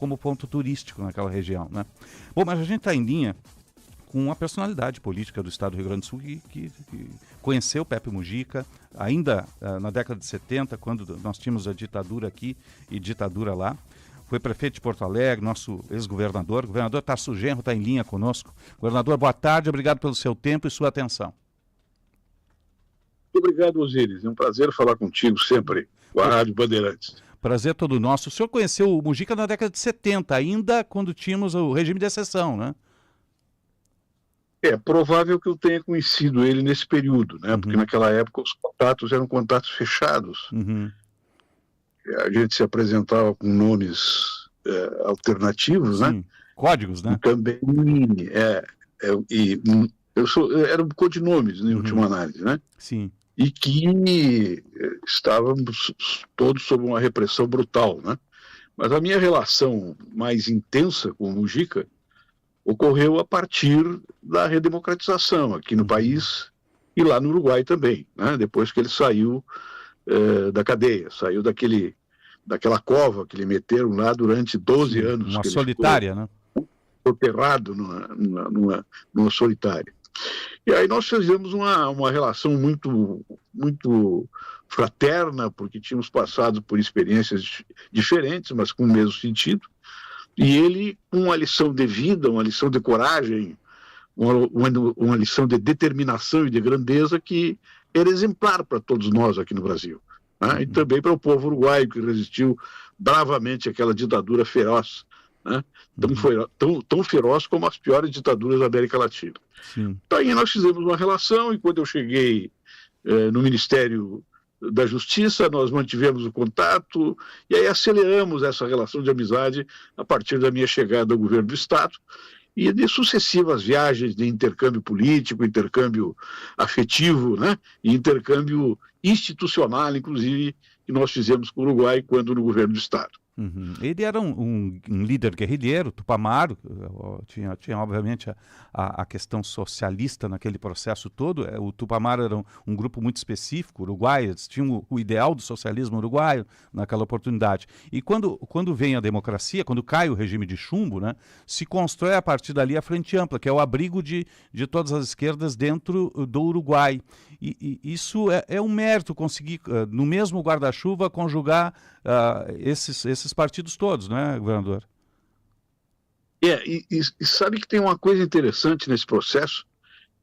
como ponto turístico naquela região, né? Bom, mas a gente está em linha com uma personalidade política do estado do Rio Grande do Sul que conheceu Pepe Mujica ainda na década de 70, quando nós tínhamos a ditadura aqui e ditadura lá. Foi prefeito de Porto Alegre, nosso ex-governador. O governador Tarso Genro está em linha conosco. Governador, boa tarde, obrigado pelo seu tempo e sua atenção. Muito obrigado, Osíris. É um prazer falar contigo sempre, com a Rádio Bandeirantes. Prazer todo nosso. O senhor conheceu o Mujica na década de 70, ainda quando tínhamos o regime de exceção, né? É provável que eu tenha conhecido ele nesse período, né? Porque naquela época os contatos eram contatos fechados. A gente se apresentava com nomes alternativos, sim, né? Códigos, né? E também eram codinomes, em última análise, né? Sim. E que estávamos todos sob uma repressão brutal, né? Mas a minha relação mais intensa com o Mujica ocorreu a partir da redemocratização aqui no país e lá no Uruguai também, né? Depois que ele saiu da cadeia, saiu daquela cova que lhe meteram lá durante 12 anos. Uma solitária, né? Soterrado numa solitária. E aí nós fizemos uma relação muito fraterna, porque tínhamos passado por experiências diferentes, mas com o mesmo sentido. E ele, com uma lição de vida, uma lição de coragem, uma lição de determinação e de grandeza que era exemplar para todos nós aqui no Brasil, né? E também para o povo uruguaio, que resistiu bravamente àquela ditadura feroz, né? Tão feroz como as piores ditaduras da América Latina. Sim. Então aí nós fizemos uma relação, e quando eu cheguei no Ministério da Justiça, nós mantivemos o contato, e aí aceleramos essa relação de amizade a partir da minha chegada ao governo do Estado, e de sucessivas viagens de intercâmbio político, intercâmbio afetivo, né? E intercâmbio institucional, inclusive, que nós fizemos com o Uruguai quando no governo do Estado. Ele era um líder guerrilheiro, Tupamaro, tinha obviamente a questão socialista naquele processo todo. O Tupamaro era um grupo muito específico, uruguaio, eles tinham o ideal do socialismo uruguaio naquela oportunidade. E quando vem a democracia, quando cai o regime de chumbo, né, se constrói a partir dali a Frente Ampla, que é o abrigo de todas as esquerdas dentro do Uruguai. E isso é um mérito, conseguir, no mesmo guarda-chuva, conjugar esses partidos todos, né, governador? E sabe que tem uma coisa interessante nesse processo,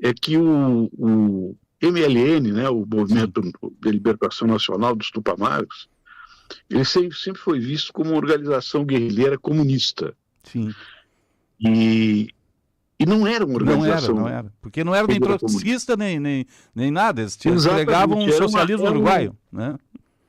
é que o MLN, né, o Movimento de Libertação Nacional dos Tupamaros, ele sempre foi visto como uma organização guerrilheira comunista. Sim. E não era uma organização... Não era. Porque não era nem trotskista, nem nada. Eles pregavam um socialismo uruguaio, né?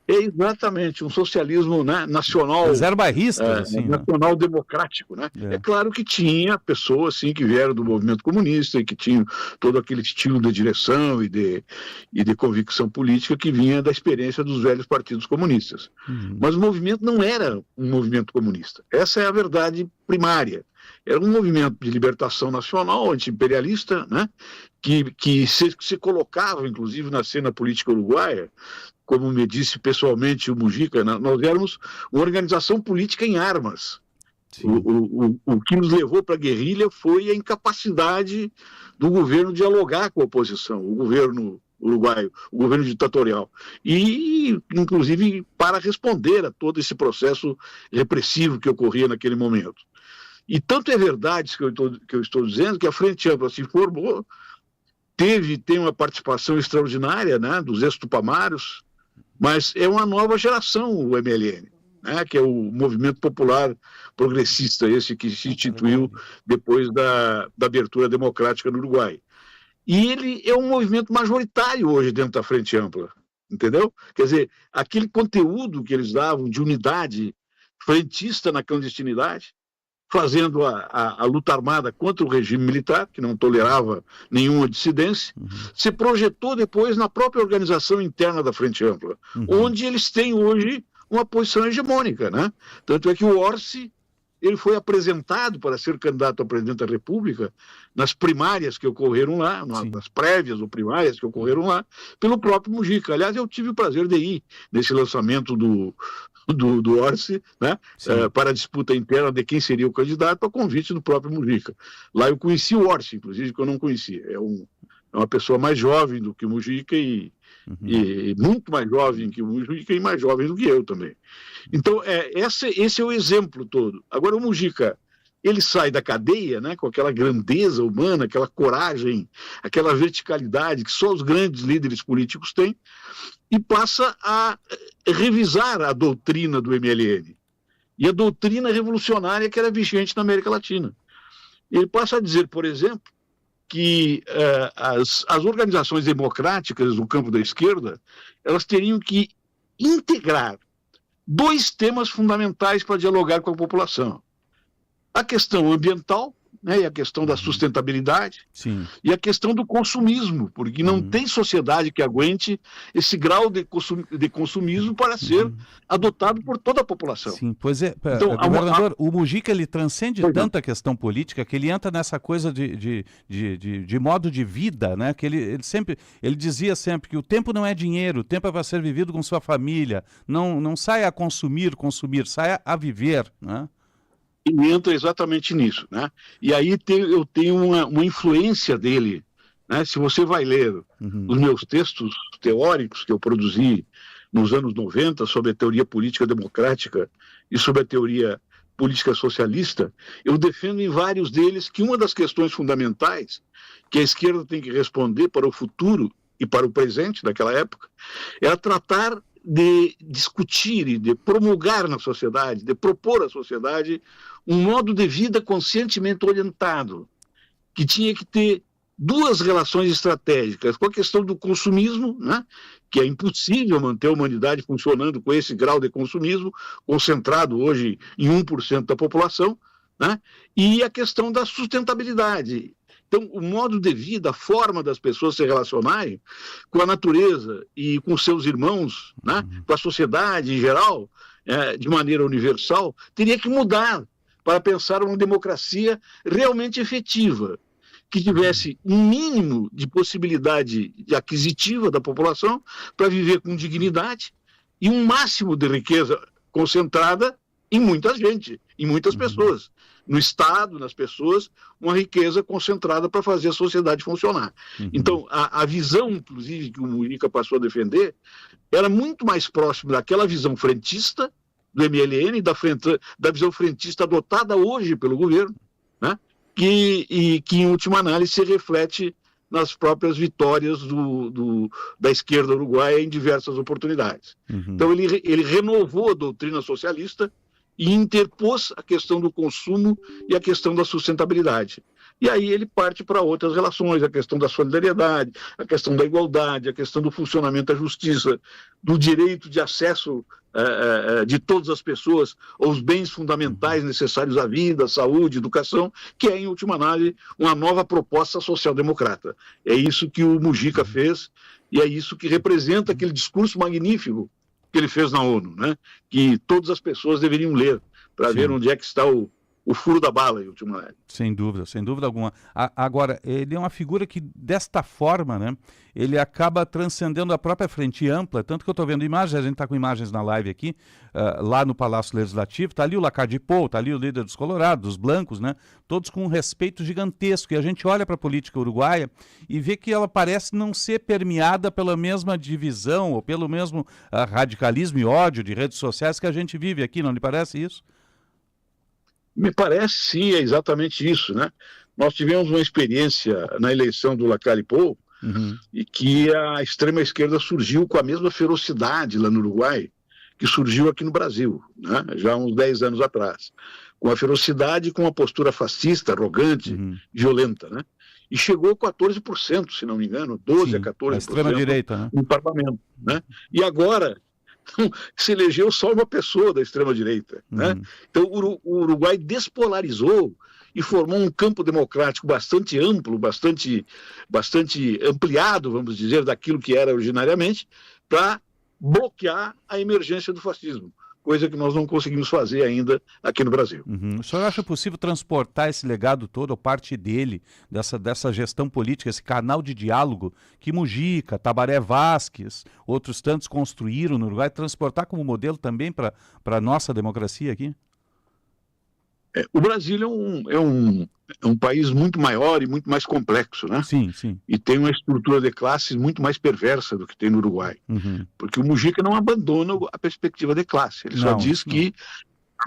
É exatamente, um socialismo, né, nacional. Eles eram bairristas, assim, nacional, né? Democrático, né? É claro que tinha pessoas assim, que vieram do movimento comunista e que tinham todo aquele estilo de direção e de convicção política que vinha da experiência dos velhos partidos comunistas. Mas o movimento não era um movimento comunista. Essa é a verdade primária. Era um movimento de libertação nacional, anti-imperialista, né? Que se colocava, inclusive, na cena política uruguaia, como me disse pessoalmente o Mujica, nós éramos uma organização política em armas. O que nos levou para a guerrilha foi a incapacidade do governo dialogar com a oposição, o governo uruguaio, o governo ditatorial. E, inclusive, para responder a todo esse processo repressivo que ocorria naquele momento. E tanto é verdade que eu estou dizendo que a Frente Ampla se formou, tem uma participação extraordinária, né, dos ex-tupamaros, mas é uma nova geração o MLN, né, que é o Movimento Popular Progressista, esse que se instituiu depois da abertura democrática no Uruguai. E ele é um movimento majoritário hoje dentro da Frente Ampla, entendeu? Quer dizer, aquele conteúdo que eles davam de unidade frentista na clandestinidade, fazendo a luta armada contra o regime militar, que não tolerava nenhuma dissidência, se projetou depois na própria organização interna da Frente Ampla, onde eles têm hoje uma posição hegemônica, né? Tanto é que o Orsi, ele foi apresentado para ser candidato a presidente da República nas primárias que ocorreram lá, nas prévias ou primárias que ocorreram lá, pelo próprio Mujica. Aliás, eu tive o prazer de ir nesse lançamento do do Orsi, né, para a disputa interna de quem seria o candidato, a convite do próprio Mujica. Lá eu conheci o Orsi, inclusive, que eu não conhecia. É uma pessoa mais jovem do que o Mujica e muito mais jovem que o Mujica e mais jovem do que eu também. Então, esse é o exemplo todo. Agora, o Mujica, ele sai da cadeia, né, com aquela grandeza humana, aquela coragem, aquela verticalidade que só os grandes líderes políticos têm, e passa a revisar a doutrina do MLN e a doutrina revolucionária que era vigente na América Latina. Ele passa a dizer, por exemplo, que as organizações democráticas do campo da esquerda, elas teriam que integrar 2 temas fundamentais para dialogar com a população: a questão ambiental, né, e a questão da sustentabilidade, e a questão do consumismo, porque não tem sociedade que aguente esse grau de consumismo para ser adotado por toda a população. Sim, pois é. Então, governador, o Mujica, ele transcende tanto a questão política que ele entra nessa coisa de modo de vida, né? Que ele dizia sempre que o tempo não é dinheiro, o tempo é para ser vivido com sua família, não saia a consumir, saia a viver, né? E entra exatamente nisso, né? E aí eu tenho uma influência dele, né? Se você vai ler os meus textos teóricos que eu produzi nos anos 90 sobre a teoria política democrática e sobre a teoria política socialista, eu defendo em vários deles que uma das questões fundamentais que a esquerda tem que responder para o futuro e para o presente daquela época era tratar de discutir e de promulgar na sociedade, de propor à sociedade um modo de vida conscientemente orientado, que tinha que ter 2 relações estratégicas, com a questão do consumismo, né, que é impossível manter a humanidade funcionando com esse grau de consumismo, concentrado hoje em 1% da população, né, e a questão da sustentabilidade. Então, o modo de vida, a forma das pessoas se relacionarem com a natureza e com seus irmãos, né, com a sociedade em geral, de maneira universal, teria que mudar para pensar uma democracia realmente efetiva, que tivesse um mínimo de possibilidade aquisitiva da população para viver com dignidade e um máximo de riqueza concentrada em muita gente, em muitas pessoas. No Estado, nas pessoas, uma riqueza concentrada para fazer a sociedade funcionar. Então, a visão, inclusive, que o Mujica passou a defender, era muito mais próxima daquela visão frentista do MLN, da visão frentista adotada hoje pelo governo, né? que em última análise se reflete nas próprias vitórias da esquerda uruguaia em diversas oportunidades. Então, ele renovou a doutrina socialista e interpôs a questão do consumo e a questão da sustentabilidade. E aí ele parte para outras relações, a questão da solidariedade, a questão da igualdade, a questão do funcionamento da justiça, do direito de acesso de todas as pessoas aos bens fundamentais necessários à vida, à saúde, à educação, que é, em última análise, uma nova proposta social-democrata. É isso que o Mujica fez e é isso que representa aquele discurso magnífico que ele fez na ONU, né? Que todas as pessoas deveriam ler para ver onde é que está o furo da bala, em última análise. Sem dúvida alguma. Agora, ele é uma figura que, desta forma, né, ele acaba transcendendo a própria frente ampla, tanto que eu estou vendo imagens, a gente está com imagens na live aqui, lá no Palácio Legislativo, está ali o Lacar de Pou, está ali o líder dos Colorados, dos Blancos, né, todos com um respeito gigantesco, e a gente olha para a política uruguaia e vê que ela parece não ser permeada pela mesma divisão, ou pelo mesmo radicalismo e ódio de redes sociais que a gente vive aqui, não lhe parece isso? Me parece, sim, é exatamente isso, né? Nós tivemos uma experiência na eleição do Lacar de Pou, e que a extrema-esquerda surgiu com a mesma ferocidade lá no Uruguai que surgiu aqui no Brasil, né? Já há uns 10 anos atrás. Com a ferocidade, com uma postura fascista, arrogante, violenta, né? E chegou a 14%, se não me engano, 12% a 14% a extrema-direita, né? No parlamento, né? E agora se elegeu só uma pessoa da extrema-direita, né? Então o Uruguai despolarizou e formou um campo democrático bastante amplo, bastante ampliado, vamos dizer, daquilo que era originariamente, para bloquear a emergência do fascismo, coisa que nós não conseguimos fazer ainda aqui no Brasil. O senhor acha possível transportar esse legado todo, ou parte dele, dessa gestão política, esse canal de diálogo que Mujica, Tabaré Vázquez, outros tantos construíram no Uruguai, transportar como modelo também para a nossa democracia aqui? O Brasil é um país muito maior e muito mais complexo, né? Sim, sim. E tem uma estrutura de classes muito mais perversa do que tem no Uruguai. Porque o Mujica não abandona a perspectiva de classe. Ele só diz que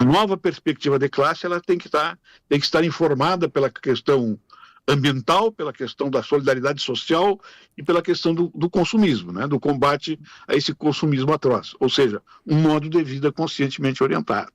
a nova perspectiva de classe ela tem que estar informada pela questão ambiental, pela questão da solidariedade social e pela questão do consumismo, né? Do combate a esse consumismo atroz. Ou seja, um modo de vida conscientemente orientado.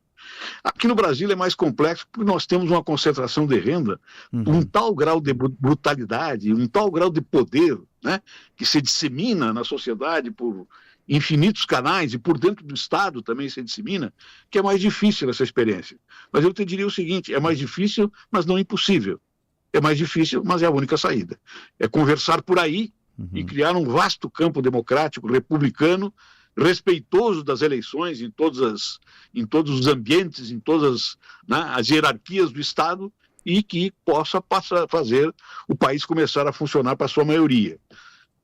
Aqui no Brasil é mais complexo porque nós temos uma concentração de renda, um tal grau de brutalidade, um tal grau de poder, né, que se dissemina na sociedade por infinitos canais e por dentro do Estado também se dissemina, que é mais difícil essa experiência. Mas eu te diria o seguinte, é mais difícil, mas não impossível. É mais difícil, mas é a única saída. É conversar por aí e criar um vasto campo democrático, republicano, respeitoso das eleições em todos os ambientes, em todas as hierarquias do Estado e que possa fazer o país começar a funcionar para a sua maioria.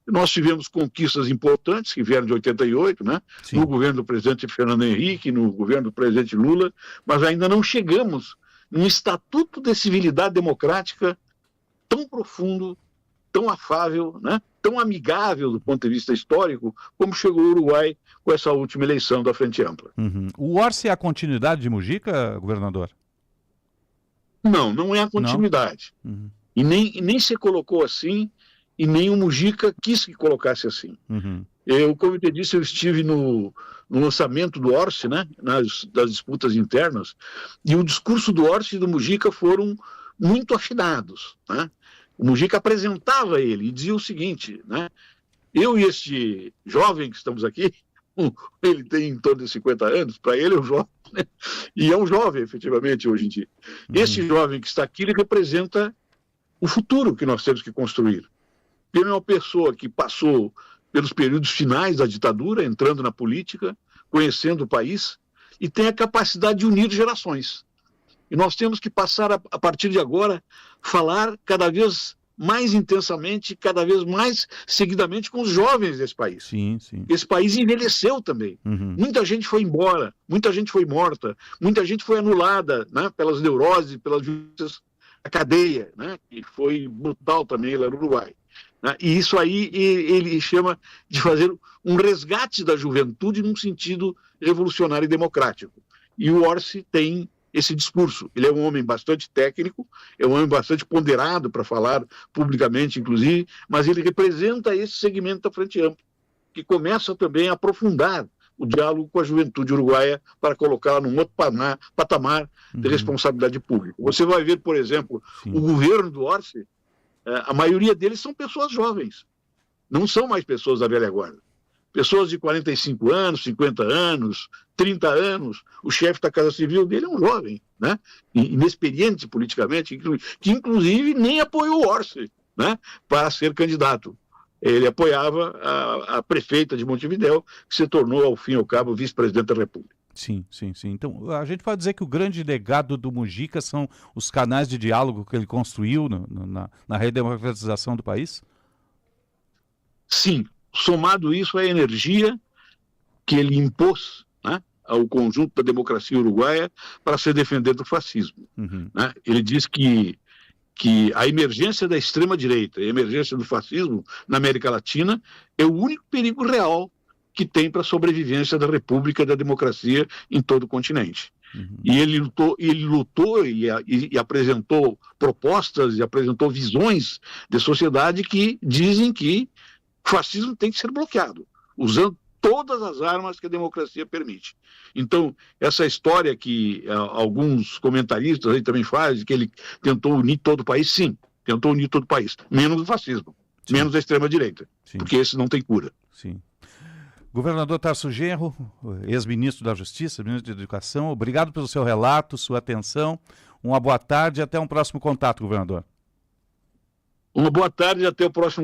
Nós tivemos conquistas importantes que vieram de 88, né? No governo do presidente Fernando Henrique, no governo do presidente Lula, mas ainda não chegamos num estatuto de civilidade democrática tão profundo, tão afável, né? Tão amigável do ponto de vista histórico, como chegou o Uruguai com essa última eleição da Frente Ampla. O Orsi é a continuidade de Mujica, governador? Não é a continuidade. E nem se colocou assim, e nem o Mujica quis que colocasse assim. Como eu te disse, eu estive no lançamento do Orsi, né? Das disputas internas, e o discurso do Orsi e do Mujica foram muito afinados, né? O Mujica apresentava ele e dizia o seguinte, né? Eu e este jovem que estamos aqui, ele tem em torno de 50 anos, para ele é um jovem, né? E é um jovem, efetivamente, hoje em dia. Esse jovem que está aqui, ele representa o futuro que nós temos que construir. Ele é uma pessoa que passou pelos períodos finais da ditadura, entrando na política, conhecendo o país, e tem a capacidade de unir gerações. E nós temos que passar, a partir de agora, falar cada vez mais intensamente, cada vez mais seguidamente com os jovens desse país. Sim, sim. Esse país envelheceu também. Muita gente foi embora, muita gente foi morta, muita gente foi anulada, né, pelas neuroses, pelas doenças da cadeia, né, que foi brutal também lá no Uruguai. Né? E isso aí ele chama de fazer um resgate da juventude num sentido revolucionário e democrático. E o Orsi tem esse discurso. Ele é um homem bastante técnico, é um homem bastante ponderado para falar publicamente, inclusive, mas ele representa esse segmento da Frente Ampla, que começa também a aprofundar o diálogo com a juventude uruguaia para colocá-la num outro patamar de responsabilidade pública. Você vai ver, por exemplo, o governo do Orsi, a maioria deles são pessoas jovens, não são mais pessoas da velha guarda. Pessoas de 45 anos, 50 anos, 30 anos, o chefe da Casa Civil dele é um jovem, né? Inexperiente politicamente, que inclusive nem apoiou o Orsi, né, para ser candidato. Ele apoiava a prefeita de Montevidéu, que se tornou, ao fim e ao cabo, vice-presidente da República. Sim. Então, a gente pode dizer que o grande legado do Mujica são os canais de diálogo que ele construiu na redemocratização do país? Sim. Somado isso à energia que ele impôs, né, ao conjunto da democracia uruguaia para se defender do fascismo. Né? Ele diz que a emergência da extrema-direita e a emergência do fascismo na América Latina é o único perigo real que tem para a sobrevivência da república e da democracia em todo o continente. E ele lutou e apresentou propostas e apresentou visões de sociedade que dizem que o fascismo tem que ser bloqueado, usando todas as armas que a democracia permite. Então, essa história que alguns comentaristas aí também fazem, que ele tentou unir todo o país, sim, tentou unir todo o país, menos o fascismo, menos a extrema-direita, porque esse não tem cura. Sim. Governador Tarso Genro, ex-ministro da Justiça, ministro da Educação, obrigado pelo seu relato, sua atenção, uma boa tarde e até um próximo contato, governador. Uma boa tarde e até o próximo contato.